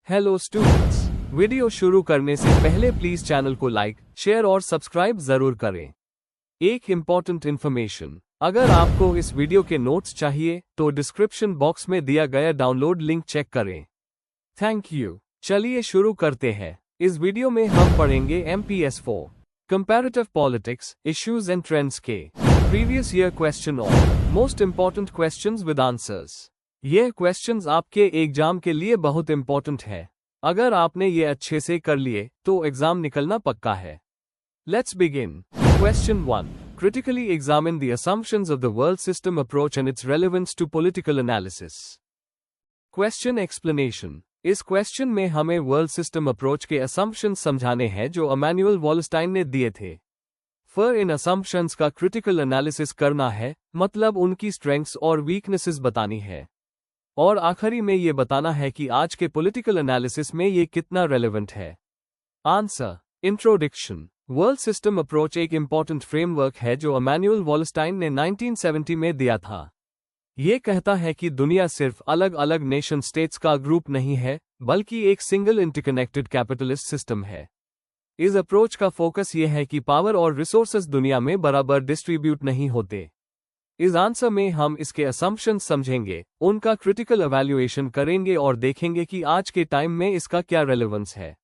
Hello students, video शुरू करने से पहले प्लीज चैनल को लाइक, शेयर और सब्सक्राइब जरूर करें। एक इम्पॉर्टेंट इन्फॉर्मेशन, अगर आपको इस वीडियो के नोट्स चाहिए तो डिस्क्रिप्शन बॉक्स में दिया गया डाउनलोड लिंक चेक करें। Thank you. चलिए शुरू करते हैं। इस वीडियो में हम पढ़ेंगे MPS 4 comparative politics issues and trends के प्रीवियस ईयर क्वेश्चन और most important questions with answers. ये क्वेश्चंस आपके एग्जाम के लिए बहुत इंपॉर्टेंट है। अगर आपने ये अच्छे से कर लिए तो एग्जाम निकलना पक्का है। Let's begin. Question 1, critically examine the assumptions of the world system approach and its relevance to political analysis. Question explanation. इस क्वेश्चन में हमें वर्ल्ड सिस्टम अप्रोच के असम्पशंस समझाने हैं जो इमैनुअल वॉलस्टाइन ने दिए थे। फिर इन असम्पशंस का क्रिटिकल एनालिसिस करना है, मतलब उनकी स्ट्रेंथ्स और वीकनेसेस बतानी है। और आखिरी में ये बताना है कि आज के पॉलिटिकल एनालिसिस में ये कितना रेलेवेंट है। Answer. Introduction. World system approach एक इंपॉर्टेंट फ्रेमवर्क है जो इमैनुअल वॉलस्टाइन ने 1970 में दिया था। ये कहता है कि दुनिया सिर्फ अलग अलग नेशन स्टेट्स का ग्रुप नहीं है, बल्कि एक सिंगल इंटरकनेक्टेड कैपिटलिस्ट सिस्टम है। इस अप्रोच का फोकस ये है कि पावर और रिसोर्सेज दुनिया में बराबर डिस्ट्रीब्यूट नहीं होते। इस आंसर में हम इसके असम्पशंस समझेंगे, उनका क्रिटिकल एवैल्यूएशन करेंगे और देखेंगे कि आज के टाइम में इसका क्या रेलेवेंस है।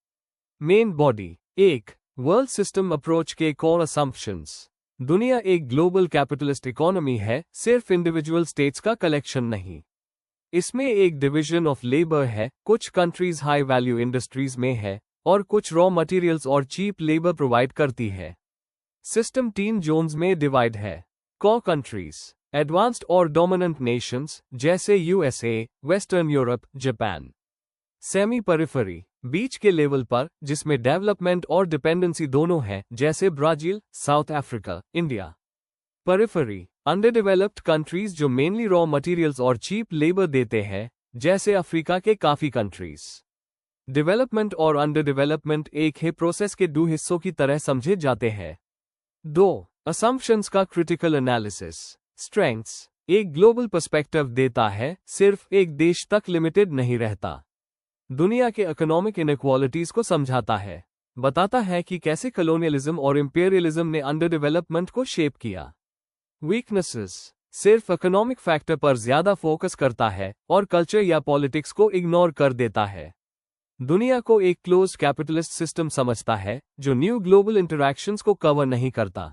Main body. 1. World system approach के कोर असम्पशंस। दुनिया एक ग्लोबल कैपिटलिस्ट इकोनॉमी है, सिर्फ इंडिविजुअल स्टेट्स का कलेक्शन नहीं। इसमें एक डिवीजन ऑफ लेबर है, कुछ कंट्रीज हाई वैल्यू इंडस्ट्रीज में है और कुछ रॉ मटेरियल्स और चीप लेबर प्रोवाइड करती है। सिस्टम 3 जोन्स में डिवाइड है। कोर कंट्रीज, एडवांस्ड और डोमिनेंट नेशंस जैसे USA, western Europe, Japan. Semi periphery, बीच के लेवल पर, जिसमें डेवलपमेंट और डिपेंडेंसी दोनों है, जैसे Brazil, south Africa, India. Periphery, under developed countries जो मेनली रॉ मटेरियल्स और चीप लेबर देते हैं, जैसे अफ्रीका के काफी कंट्रीज। डेवलपमेंट और अंडर डेवलपमेंट एक ही प्रोसेस के 2 हिस्सों की तरह समझे जाते हैं। 2. असम्पशंस का क्रिटिकल एनालिसिस। स्ट्रेंथ्स, एक ग्लोबल पर्सपेक्टिव देता है, सिर्फ एक देश तक लिमिटेड नहीं रहता। दुनिया के इकोनॉमिक इनइक्वालिटीज को समझाता है, बताता है कि कैसे कॉलोनियलिज्म और इंपीरियलिज्म ने अंडर डेवलपमेंट को शेप किया। वीकनेसेस, सिर्फ इकोनॉमिक फैक्टर पर ज्यादा फोकस करता है और कल्चर या पॉलिटिक्स को इग्नोर कर देता है। दुनिया को एक क्लोज्ड कैपिटलिस्ट सिस्टम समझता है जो न्यू ग्लोबल इंटरैक्शंस को कवर नहीं करता।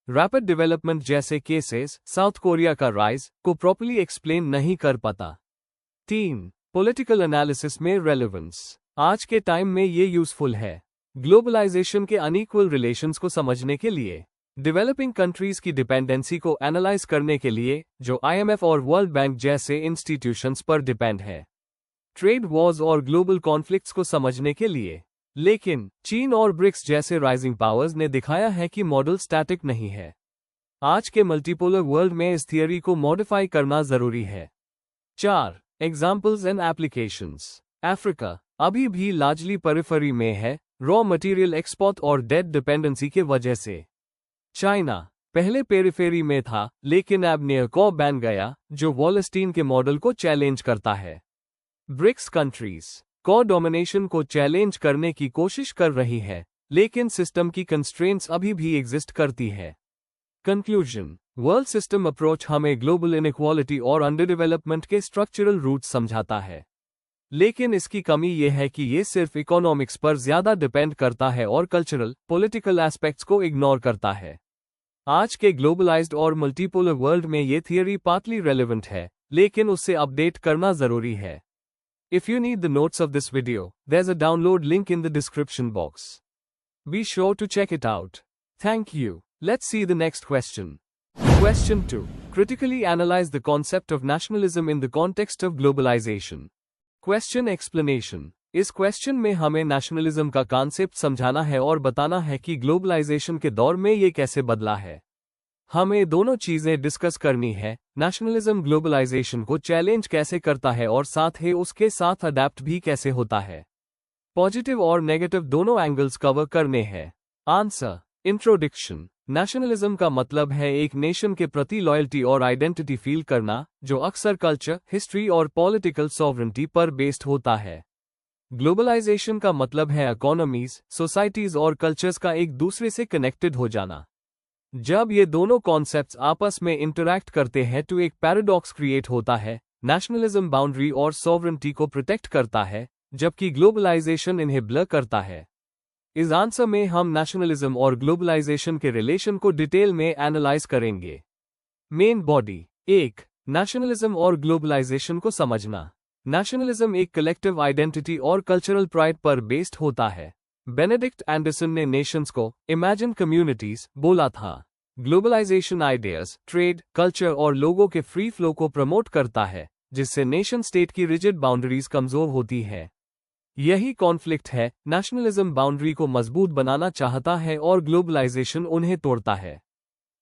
रैपिड डेवलपमेंट जैसे केसेस, साउथ कोरिया का राइज, को प्रॉपर्ली एक्सप्लेन नहीं कर पाता। 3. पॉलिटिकल एनालिसिस में रेलेवेंस। आज के टाइम में ये यूजफुल है ग्लोबलाइजेशन के अनइक्वल रिलेशंस को समझने के लिए, डेवलपिंग कंट्रीज की डिपेंडेंसी को एनालाइज करने के लिए, जो IMF और वर्ल्ड बैंक जैसे इंस्टीट्यूशंस पर डिपेंड है, ट्रेड वॉर्स और ग्लोबल कॉन्फ्लिक्ट्स को समझने के लिए। लेकिन चीन और ब्रिक्स जैसे राइजिंग पावर्स ने दिखाया है कि मॉडल स्टैटिक नहीं है। आज के मल्टीपोलर वर्ल्ड में इस थियरी को मॉडिफाई करना जरूरी है। 4. Examples and applications. अफ्रीका अभी भी लार्जली पेरिफेरी में है, रॉ मटेरियल एक्सपोर्ट और डेट डिपेंडेंसी के वजह से। चाइना पहले पेरिफेरी में था, लेकिन अब नियर को बन गया, जो वॉलस्टाइन के मॉडल को चैलेंज करता है। ब्रिक्स कंट्रीज को डोमिनेशन को चैलेंज करने की कोशिश कर रही है, लेकिन सिस्टम की कंस्ट्रेंट्स अभी भी एग्जिस्ट करती है। कंक्लूजन, वर्ल्ड सिस्टम अप्रोच हमें ग्लोबल इनइक्वालिटी और अंडर डेवलपमेंट के स्ट्रक्चरल रूट्स समझाता है, लेकिन इसकी कमी यह है कि ये सिर्फ इकोनॉमिक्स पर ज्यादा डिपेंड करता है और कल्चरल, पॉलिटिकल एस्पेक्ट्स को इग्नोर करता है। आज के ग्लोबलाइज्ड और मल्टीपोलर वर्ल्ड में ये थियरी पार्टली रेलेवेंट है, लेकिन उससे अपडेट करना जरूरी है। If you need the notes of this video, there's a download link in the description box. Be sure to check it out. Thank you. Let's see the next question. Question 2. Critically analyze the concept of nationalism in the context of globalization. Question explanation. इस question में हमें nationalism का concept समझाना है और बताना है कि ग्लोबलाइजेशन के दौर में ये कैसे बदला है। हमें दोनों चीजें डिस्कस करनी है, नेशनलिज्म ग्लोबलाइजेशन को चैलेंज कैसे करता है और साथ ही उसके साथ अडेप्ट भी कैसे होता है। पॉजिटिव और नेगेटिव दोनों एंगल्स कवर करने हैं। आंसर। इंट्रोडक्शन। नेशनलिज्म का मतलब है एक नेशन के प्रति लॉयल्टी और आइडेंटिटी फील करना, जो अक्सर कल्चर, हिस्ट्री और पॉलिटिकल सॉवरेंटी पर बेस्ड होता है। ग्लोबलाइजेशन का मतलब है इकोनॉमीज, सोसाइटीज और कल्चर्स का एक दूसरे से कनेक्टेड हो जाना। जब ये दोनों कॉन्सेप्ट्स आपस में इंटरैक्ट करते हैं तो एक पैराडॉक्स क्रिएट होता है। नेशनलिज्म बाउंड्री और सॉवरेंटी को प्रोटेक्ट करता है, जबकि ग्लोबलाइजेशन इन्हें ब्लर करता है। इस आंसर में हम नेशनलिज्म और ग्लोबलाइजेशन के रिलेशन को डिटेल में एनालाइज करेंगे। Main body. 1. नेशनलिज्म और ग्लोबलाइजेशन को समझना। नेशनलिज्म एक कलेक्टिव आइडेंटिटी और कल्चरल प्राइड पर बेस्ड होता है। बेनेडिक्ट एंडरसन ने नेशंस को इमेजिन कम्युनिटीज बोला था। ग्लोबलाइजेशन आइडियाज, ट्रेड, कल्चर और लोगों के फ्री फ्लो को प्रमोट करता है, जिससे नेशन स्टेट की रिजिड बाउंड्रीज कमजोर होती है। यही कॉन्फ्लिक्ट है, नेशनलिज्म बाउंड्री को मजबूत बनाना चाहता है और ग्लोबलाइजेशन उन्हें तोड़ता है।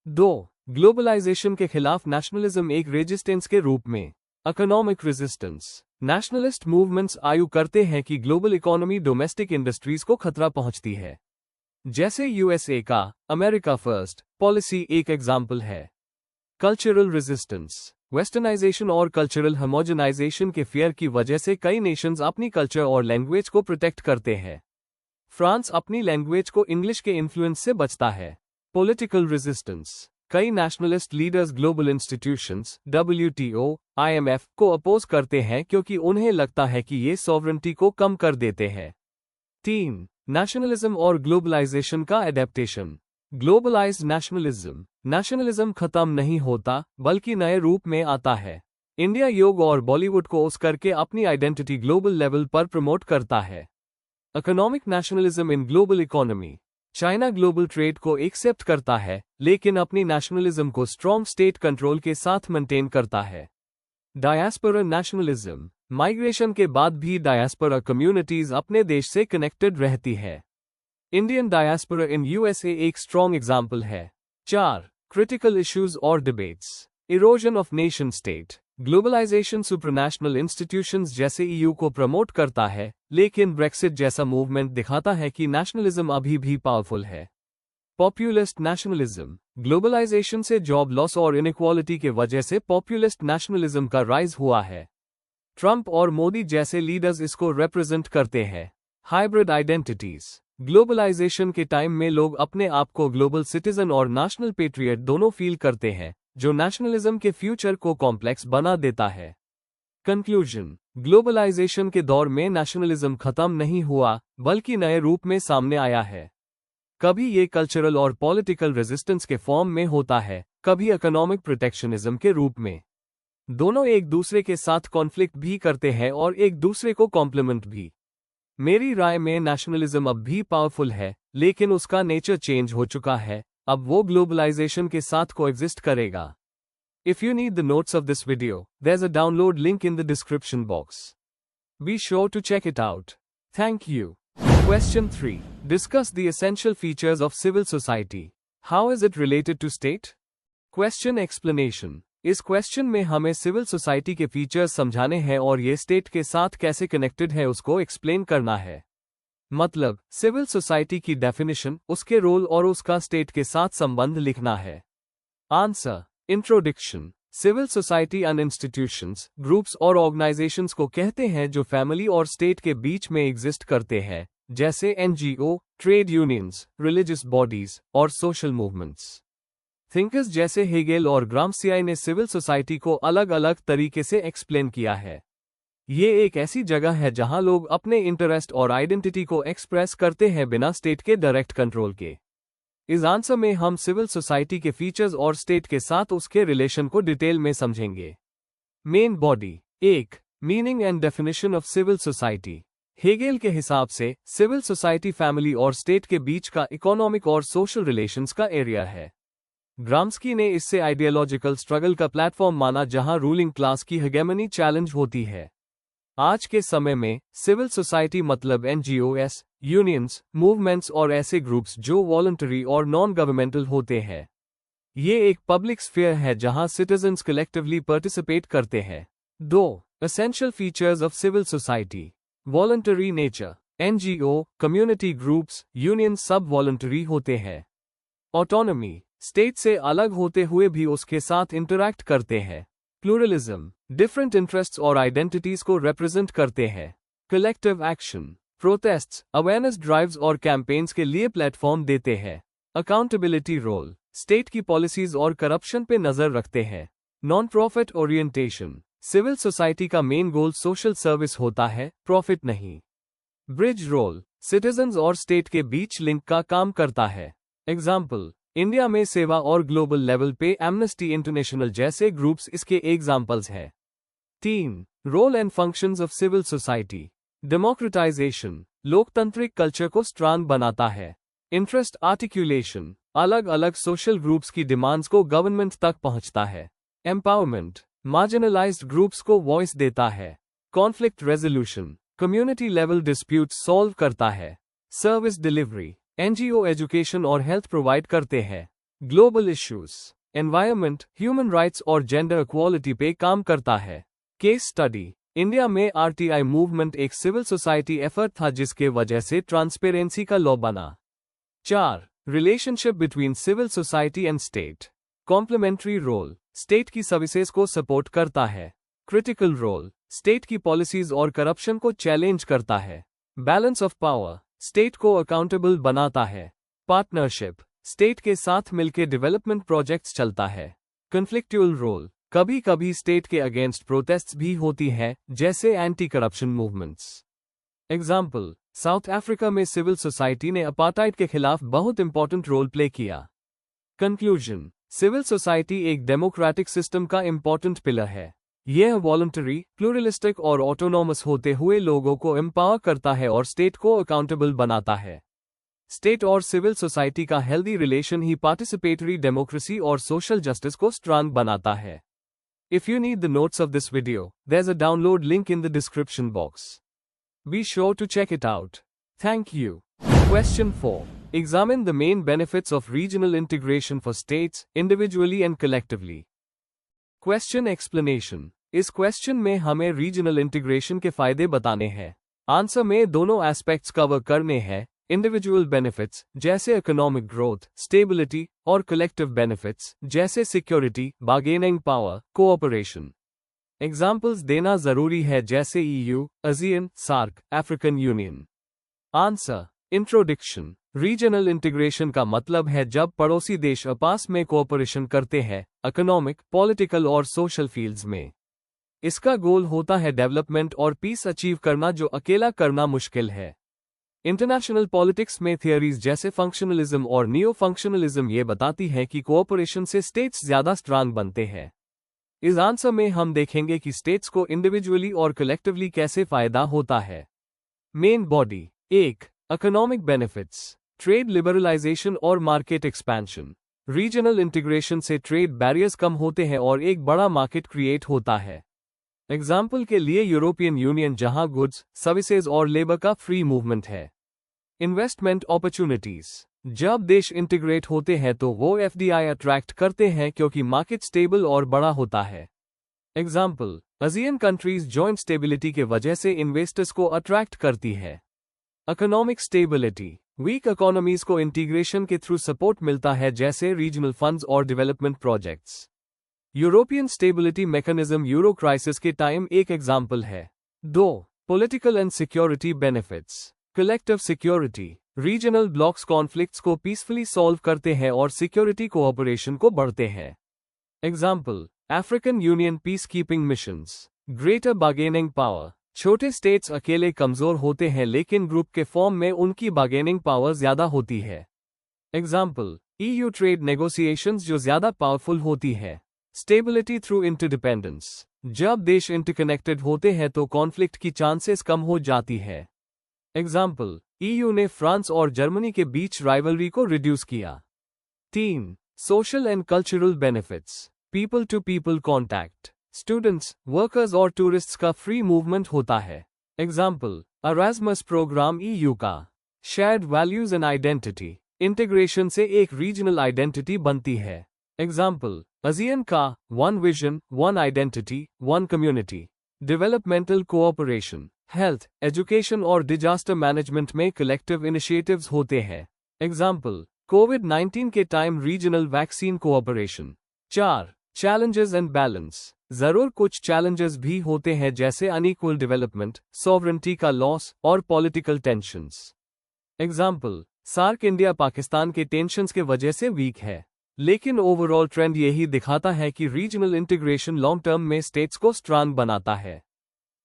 2. ग्लोबलाइजेशन के खिलाफ नेशनलिज्म एक रेजिस्टेंस के रूप में। Economic resistance. Nationalist movements argue करते हैं कि ग्लोबल इकोनॉमी डोमेस्टिक इंडस्ट्रीज को खतरा पहुंचती है। जैसे यूएसए का अमेरिका फर्स्ट पॉलिसी एक एग्जाम्पल है। Cultural resistance. वेस्टर्नाइजेशन और कल्चरल होमोजेनाइजेशन के फियर की वजह से कई नेशंस अपनी कल्चर और लैंग्वेज को प्रोटेक्ट करते हैं। फ्रांस अपनी लैंग्वेज को इंग्लिश के इन्फ्लुएंस से बचता है। Political resistance. कई nationalist leaders global institutions, WTO, IMF को अपोज करते हैं क्योंकि उन्हें लगता है कि ये सॉवरेंटी को कम कर देते हैं। 3. नेशनलिज्म और ग्लोबलाइजेशन का एडेप्टेशन। Globalised nationalism. नेशनलिज्म खत्म नहीं होता, बल्कि नए रूप में आता है। इंडिया योग और बॉलीवुड को उस करके अपनी आइडेंटिटी ग्लोबल लेवल पर प्रमोट करता है। Economic nationalism in global economy. China global trade को एक्सेप्ट करता है, लेकिन अपनी नेशनलिज्म को स्ट्रॉन्ग स्टेट कंट्रोल के साथ मेंटेन करता है। Diaspora nationalism. माइग्रेशन के बाद भी डायस्पोरा कम्युनिटीज अपने देश से कनेक्टेड रहती है। इंडियन डायस्पोरा इन यूएसए एक स्ट्रॉन्ग एग्जाम्पल है। 4. क्रिटिकल इश्यूज और debates. Erosion of nation state. Globalisation supernational institutions जैसे EU को प्रमोट करता है, लेकिन ब्रेक्सिट जैसा मूवमेंट दिखाता है कि नेशनलिज्म अभी भी पावरफुल है। Populist nationalism. ग्लोबलाइजेशन से जॉब लॉस और इनइक्वालिटी के वजह से पॉपुलिस्ट नेशनलिज्म का राइज हुआ है। ट्रंप और मोदी जैसे लीडर्स इसको रिप्रेजेंट करते हैं। Hybrid identities. ग्लोबलाइजेशन के टाइम में लोग अपने आप को ग्लोबल सिटीजन और नेशनल पेट्रियट दोनों फील करते हैं, जो नेशनलिज्म के फ्यूचर को कॉम्प्लेक्स बना देता है। कंक्लूजन। ग्लोबलाइजेशन के दौर में नेशनलिज्म खत्म नहीं हुआ, बल्कि नए रूप में सामने आया है। कभी ये कल्चरल और पॉलिटिकल रेजिस्टेंस के फॉर्म में होता है, कभी इकोनॉमिक प्रोटेक्शनिज्म के रूप में। दोनों एक दूसरे के साथ कॉन्फ्लिक्ट भी करते हैं और एक दूसरे को कॉम्प्लीमेंट भी। मेरी राय में नेशनलिज्म अब भी पावरफुल है, लेकिन उसका नेचर चेंज हो चुका है। अब वो ग्लोबलाइजेशन के साथ कोएग्जिस्ट करेगा। If you need the notes of this video, there's a download link in the description box. Be sure to check it out. Thank you. Question 3. Discuss the essential features of civil society. How is it related to state? Question explanation. इस question में हमें civil society के features समझाने हैं और ये state के साथ कैसे कनेक्टेड है उसको एक्सप्लेन करना है। मतलब, सिविल सोसाइटी की डेफिनेशन, उसके रोल और उसका स्टेट के साथ संबंध लिखना है। आंसर। इंट्रोडक्शन। सिविल सोसाइटी अन इंस्टीट्यूशंस, ग्रुप्स और ऑर्गेनाइजेशंस को कहते हैं जो फैमिली और स्टेट के बीच में एग्जिस्ट करते हैं, जैसे NGO, trade unions, religious bodies और सोशल मूवमेंट्स। थिंकर्स जैसे हेगेल और ग्राम्सी ने सिविल सोसाइटी को अलग अलग तरीके से एक्सप्लेन किया है। ये एक ऐसी जगह है जहां लोग अपने इंटरेस्ट और आइडेंटिटी को एक्सप्रेस करते हैं बिना स्टेट के डायरेक्ट कंट्रोल के। इस आंसर में हम सिविल सोसाइटी के फीचर्स और स्टेट के साथ उसके रिलेशन को डिटेल में समझेंगे। Main body. 1. Meaning and definition of civil society. Hegel के हिसाब से सिविल सोसाइटी फैमिली और स्टेट के बीच का इकोनॉमिक और सोशल रिलेशंस का एरिया है। ग्राम्स्की ने इससे आइडियोलॉजिकल स्ट्रगल का प्लेटफॉर्म माना जहां रूलिंग क्लास की हेगेमनी चैलेंज होती है। आज के समय में सिविल सोसाइटी मतलब NGOs, यूनियंस, मूवमेंट्स और ऐसे ग्रुप्स जो वॉलंटरी और नॉन गवर्नमेंटल होते हैं। ये एक पब्लिक स्फीयर है जहां सिटीजन्स कलेक्टिवली पार्टिसिपेट करते हैं। 2. Essential features of civil society. Voluntary nature. NGO, community groups, union सब वॉलंटरी होते हैं। ऑटोनॉमी। स्टेट से अलग होते हुए भी उसके साथ इंटरैक्ट करते हैं। प्लूरलिज्म। डिफरेंट इंटरेस्ट्स और आइडेंटिटीज को रिप्रेजेंट करते हैं। Collective action, protests, awareness drives और कैंपेन्स के लिए प्लेटफॉर्म देते हैं। अकाउंटेबिलिटी रोल, स्टेट की पॉलिसीज और करप्शन पे नजर रखते हैं। Non profit orientation, civil society का मेन गोल सोशल सर्विस होता है, प्रॉफिट नहीं। ब्रिज रोल, सिटीजन्स और स्टेट के बीच लिंक का काम करता है। एग्जाम्पल, इंडिया में सेवा और ग्लोबल लेवल पे एमनेस्टी इंटरनेशनल जैसे ग्रुप्स इसके एग्जाम्पल्स हैं। 3. Role and functions of civil society. Democratisation, लोकतांत्रिक कल्चर को स्ट्रांग बनाता है। इंटरेस्ट आर्टिकुलेशन, अलग अलग सोशल ग्रुप्स की डिमांड्स को गवर्नमेंट तक पहुंचता है। एम्पावरमेंट, मार्जिनलाइज्ड ग्रुप्स को वॉइस देता है। Conflict resolution, community level dispute solve करता है। सर्विस डिलीवरी, एनजीओ एजुकेशन और हेल्थ प्रोवाइड करते हैं। Global issues, environment, human rights और जेंडर इक्वालिटी पे काम करता है। केस स्टडी, इंडिया में आरटीआई मूवमेंट एक सिविल सोसाइटी एफर्ट था जिसके वजह से ट्रांसपेरेंसी का लॉ बना। 4. Relationship between civil society and state. Complementary role, state की सर्विसेज को सपोर्ट करता है। क्रिटिकल रोल, स्टेट की पॉलिसीज और करप्शन को चैलेंज करता है। बैलेंस ऑफ पावर, स्टेट को अकाउंटेबल बनाता है। पार्टनरशिप, स्टेट के साथ मिलकर डेवलपमेंट प्रोजेक्ट्स चलता है। कन्फ्लिक्चुअल रोल, कभी कभी स्टेट के अगेंस्ट प्रोटेस्ट्स भी होती हैं, जैसे anti corruption movements. Example, south Africa में सिविल सोसाइटी ने अपार्टाइड के खिलाफ बहुत इंपॉर्टेंट रोल प्ले किया। कंक्लूजन, सिविल सोसाइटी एक डेमोक्रेटिक सिस्टम का इंपॉर्टेंट पिलर है। यह वॉलंटरी, प्लूरलिस्टिक और ऑटोनॉमस होते हुए लोगों को एम्पावर करता है और स्टेट को अकाउंटेबल बनाता है। स्टेट और सिविल सोसाइटी का हेल्दी रिलेशन ही पार्टिसिपेटरी डेमोक्रेसी और सोशल जस्टिस को स्ट्रांग बनाता है। If you need the notes of this video, there's a download link in the description box. Be sure to check it out. Thank you. Question 4. Examine the main benefits of regional integration for states, individually and collectively. Question explanation. इस question में हमें regional integration के फायदे बताने हैं। Answer में दोनों aspects cover करने हैं, इंडिविजुअल बेनिफिट्स जैसे इकोनॉमिक ग्रोथ, स्टेबिलिटी और कलेक्टिव बेनिफिट्स जैसे security, bargaining power, cooperation. Examples देना जरूरी है जैसे EU, ASEAN, SAARC, African Union. Answer, introduction. Regional integration का मतलब है जब पड़ोसी देश आपस में कोऑपरेशन करते हैं, इकोनॉमिक, पॉलिटिकल और सोशल फील्ड्स में। इसका गोल होता है डेवलपमेंट और पीस अचीव करना जो अकेला करना मुश्किल है। इंटरनेशनल पॉलिटिक्स में थियरीज जैसे फंक्शनलिज्म और नियो फंक्शनलिज्म ये बताती है कि कोऑपरेशन से स्टेट्स ज्यादा स्ट्रांग बनते हैं। इस आंसर में हम देखेंगे कि स्टेट्स को इंडिविजुअली और कलेक्टिवली कैसे फायदा होता है। Main body. 1. Economic benefits, trade liberalisation और मार्केट एक्सपेंशन। रीजनल इंटीग्रेशन से ट्रेड बैरियर्स कम होते हैं और एक बड़ा मार्केट क्रिएट होता है। एग्जाम्पल के लिए यूरोपियन यूनियन जहां गुड्स, सर्विसेज और लेबर का फ्री मूवमेंट है। इन्वेस्टमेंट अपॉर्चुनिटीज, जब देश इंटीग्रेट होते हैं तो वो एफडीआई अट्रैक्ट करते हैं क्योंकि मार्केट स्टेबल और बड़ा होता है। Example, ASEAN countries joint stability के वजह से इन्वेस्टर्स को अट्रैक्ट करती है। इकोनॉमिक स्टेबिलिटी, वीक इकोनॉमीज को इंटीग्रेशन के थ्रू सपोर्ट मिलता है जैसे रीजनल फंड्स और development projects. European stability mechanism euro crisis के टाइम एक एग्जाम्पल है। 2. Political and security benefits, collective security, regional blocks conflicts को पीसफुली सॉल्व करते हैं और सिक्योरिटी कोऑपरेशन को बढ़ते हैं। Example, African union peace keeping missions. Greater bargaining power, छोटे स्टेट्स अकेले कमजोर होते हैं लेकिन ग्रुप के फॉर्म में उनकी बार्गेनिंग पावर ज्यादा होती है। एग्जाम्पल, EU ट्रेड नेगोशिएशंस जो ज्यादा पावरफुल होती है। स्टेबिलिटी थ्रू इंटरडिपेंडेंस, जब देश इंटरकनेक्टेड होते हैं तो कॉन्फ्लिक्ट की चांसेस कम हो जाती है। एग्जाम्पल, EU ने फ्रांस और जर्मनी के बीच राइवलरी को रिड्यूस किया। 3. Social and cultural benefits, people to people contact, students, workers और टूरिस्ट्स का फ्री मूवमेंट होता है। एग्जाम्पल, अरास्मस प्रोग्राम EU का। Shared values and identity, integration से एक रीजनल आइडेंटिटी बनती है। एग्जाम्पल, ASEAN का one vision, one identity, one community. Developmental cooperation, health, education और डिजास्टर मैनेजमेंट में कलेक्टिव इनिशिएटिव्स होते हैं। एग्जाम्पल, कोविड-19 के time regional vaccine cooperation. 4. Challenges and balance, जरूर कुछ चैलेंजेस भी होते हैं, जैसे अनइक्वल डेवलपमेंट, सॉवरेंटी का लॉस और political tensions. Example, SAARC India Pakistan के टेंशंस के वजह से वीक है, लेकिन ओवरऑल ट्रेंड यही दिखाता है कि रीजनल इंटीग्रेशन लॉन्ग टर्म में स्टेट्स को स्ट्रांग बनाता है।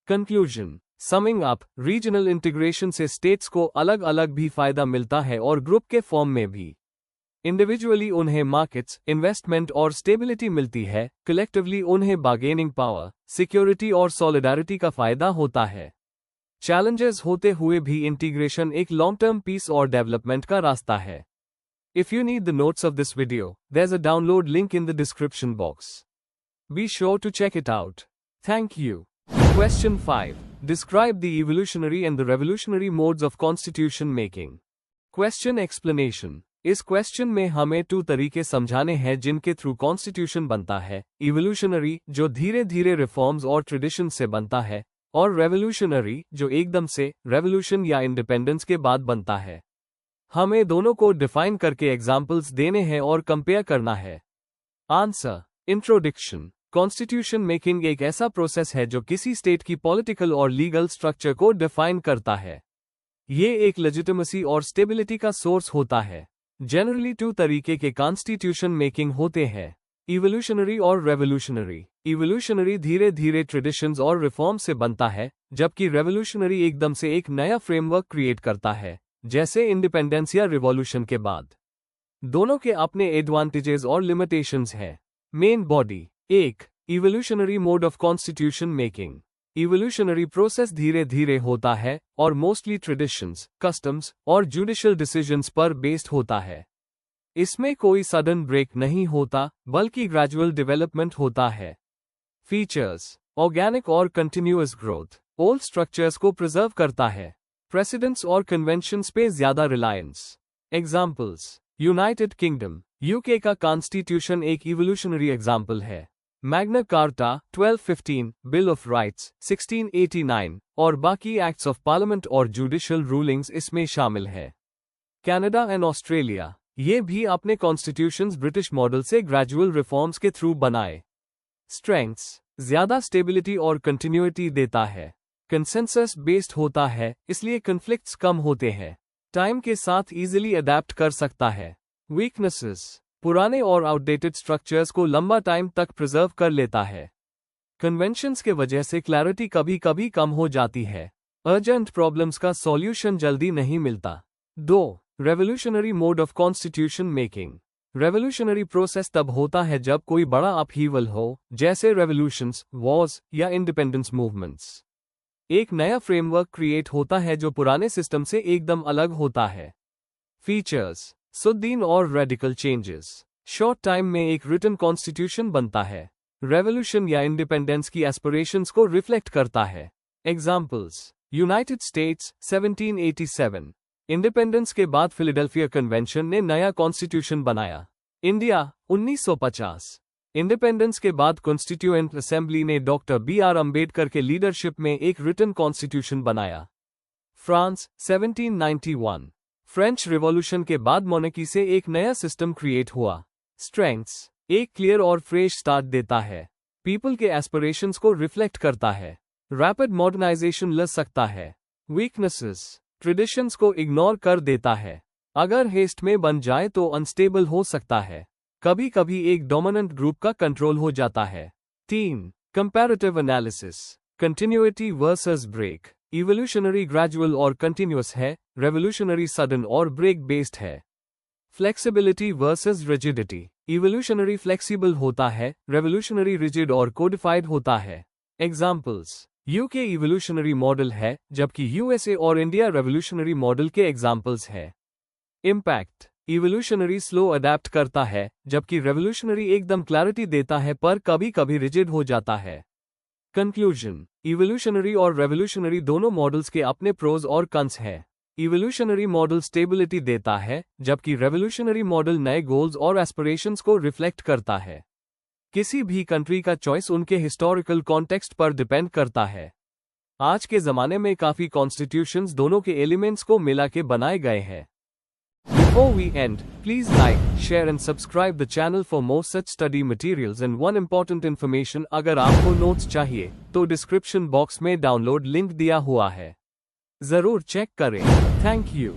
Conclusion, summing up, regional integration से स्टेट्स को अलग अलग भी फायदा मिलता है और ग्रुप के फॉर्म में भी। इंडिविजुअली उन्हें मार्केट्स, इन्वेस्टमेंट और स्टेबिलिटी मिलती है, कलेक्टिवली उन्हें बार्गेनिंग पावर, सिक्योरिटी और सॉलिडारिटी का फायदा होता है। चैलेंजेस होते हुए भी इंटीग्रेशन एक लॉन्ग टर्म पीस और डेवलपमेंट का रास्ता है। If you need the notes of this video, there's a download link in the description box. Be sure to check it out. Thank you. Question 5. Describe the evolutionary and the revolutionary modes of constitution making. Question explanation. इस question में हमें 2 तरीके समझाने हैं जिनके through constitution बनता है। Evolutionary, जो धीरे धीरे रिफॉर्म्स और ट्रेडिशन से बनता है, और रेवोल्यूशनरी, जो एकदम से रेवोल्यूशन या इंडिपेंडेंस के बाद बनता है। हमें दोनों को डिफाइन करके एग्जाम्पल्स देने हैं और कंपेयर करना है। आंसर। इंट्रोडक्शन। कॉन्स्टिट्यूशन मेकिंग एक ऐसा प्रोसेस है जो किसी स्टेट की पॉलिटिकल और लीगल स्ट्रक्चर को डिफाइन करता है। ये एक लेजिटिमेसी और स्टेबिलिटी का सोर्स होता है। जनरली 2 तरीके के कॉन्स्टिट्यूशन मेकिंग होते हैं, इवोल्यूशनरी और रेवोल्यूशनरी। इवोल्यूशनरी धीरे धीरे ट्रेडिशंस और रिफॉर्म से बनता है, जबकि रेवोल्यूशनरी एकदम से एक नया फ्रेमवर्क क्रिएट करता है, जैसे इंडिपेंडेंस या रिवॉल्यूशन के बाद। दोनों के अपने एडवांटेजेस और लिमिटेशंस हैं। Main body. 1. Evolutionary mode of constitution making. Evolutionary process धीरे धीरे होता है और मोस्टली ट्रेडिशंस, कस्टम्स और जुडिशियल डिसीजंस पर बेस्ड होता है। इसमें कोई सडन ब्रेक नहीं होता, बल्कि ग्रेजुअल डेवलपमेंट होता है। फीचर्स। ऑर्गेनिक और कंटिन्यूअस ग्रोथ। ओल्ड स्ट्रक्चर्स को प्रिजर्व करता है। प्रेसिडेंट्स और कन्वेंशंस पे ज्यादा Reliance. Examples. United kingdom, UK का कॉन्स्टिट्यूशन एक इवोल्यूशनरी एग्जाम्पल है। Magna carta 1215, bill of rights 1689 और बाकी एक्ट्स ऑफ पार्लियामेंट और जुडिशियल रूलिंग्स इसमें शामिल है। कनाडा एंड ऑस्ट्रेलिया, ये भी अपने कॉन्स्टिट्यूशंस ब्रिटिश मॉडल से ग्रेजुअल रिफॉर्म्स के थ्रू बनाए। स्ट्रेंथ्स। ज्यादा स्टेबिलिटी और कंटिन्यूटी देता है। कंसेंसस बेस्ड होता है, इसलिए कन्फ्लिक्ट्स कम होते हैं। टाइम के साथ इजीली अडेप्ट कर सकता है। वीकनेसेस। पुराने और आउटडेटेड स्ट्रक्चर्स को लंबा टाइम तक प्रिजर्व कर लेता है। कन्वेंशंस के वजह से क्लैरिटी कभी कभी कम हो जाती है। अर्जेंट प्रॉब्लम्स का सॉल्यूशन जल्दी नहीं मिलता। 2. Revolutionary mode of constitution making. Revolutionary process तब होता है जब कोई बड़ा अपहीवल हो, जैसे रेवोल्यूशंस, वॉर्स या इंडिपेंडेंस मूवमेंट्स। एक नया फ्रेमवर्क क्रिएट होता है जो पुराने सिस्टम से एकदम अलग होता है। फीचर्स। सुद्दीन और रेडिकल चेंजेस। शॉर्ट टाइम में एक रिटन कॉन्स्टिट्यूशन बनता है। रेवोल्यूशन या इंडिपेंडेंस की एस्पिरेशंस को रिफ्लेक्ट करता है। एग्जाम्पल्स। यूनाइटेड स्टेट्स 1787, इंडिपेंडेंस के बाद फिलाडेल्फिया कन्वेंशन ने नया कॉन्स्टिट्यूशन बनाया। इंडिया 1950, इंडिपेंडेंस के बाद कॉन्स्टिट्यूएंट असेंबली ने डॉक्टर B.R. अम्बेडकर के लीडरशिप में एक रिटन कॉन्स्टिट्यूशन बनाया। फ्रांस 1791, फ्रेंच रिवॉल्यूशन के बाद मोनार्की से एक नया सिस्टम क्रिएट हुआ। स्ट्रेंथ्स। एक क्लियर और फ्रेश स्टार्ट देता है। पीपल के एस्पिरेशंस को रिफ्लेक्ट करता है। रैपिड मॉडर्नाइजेशन ला सकता है। वीकनेसेस। ट्रेडिशंस को इग्नोर कर देता है। अगर हेस्ट में बन जाए तो अनस्टेबल हो सकता है। कभी कभी एक डोमिनेंट ग्रुप का कंट्रोल हो जाता है। 3. Comparative analysis. Continuity versus break. Evolutionary gradual और कंटिन्यूअस है, रेवोल्यूशनरी सडन और ब्रेक बेस्ड है। Flexibility versus rigidity. Evolutionary flexible होता है, रेवोल्यूशनरी रिजिड और कोडिफाइड होता है। एग्जाम्पल्स। यूके इवोल्यूशनरी मॉडल है, जबकि यूएसए और इंडिया रेवोल्यूशनरी मॉडल के एग्जाम्पल्स है। इम्पैक्ट। इवोल्यूशनरी स्लो अडेप्ट करता है, जबकि रेवोल्यूशनरी एकदम क्लैरिटी देता है पर कभी कभी रिजिड हो जाता है। कंक्लूजन। इवोल्यूशनरी और रेवोल्यूशनरी दोनों मॉडल्स के अपने प्रोज और कॉन्स हैं। इवोल्यूशनरी मॉडल स्टेबिलिटी देता है, जबकि रेवोल्यूशनरी मॉडल नए गोल्स और एस्पिरेशंस को रिफ्लेक्ट करता है। किसी भी कंट्री का चॉइस उनके हिस्टोरिकल कॉन्टेक्स्ट पर डिपेंड करता है। आज के जमाने में काफी कॉन्स्टिट्यूशंस दोनों के एलिमेंट्स को मिला के बनाए गए हैं। Before we end, please like, share and subscribe the channel for more such study materials and one important information अगर आपको नोट्स चाहिए तो डिस्क्रिप्शन बॉक्स में डाउनलोड लिंक दिया हुआ है, जरूर चेक करें। Thank you.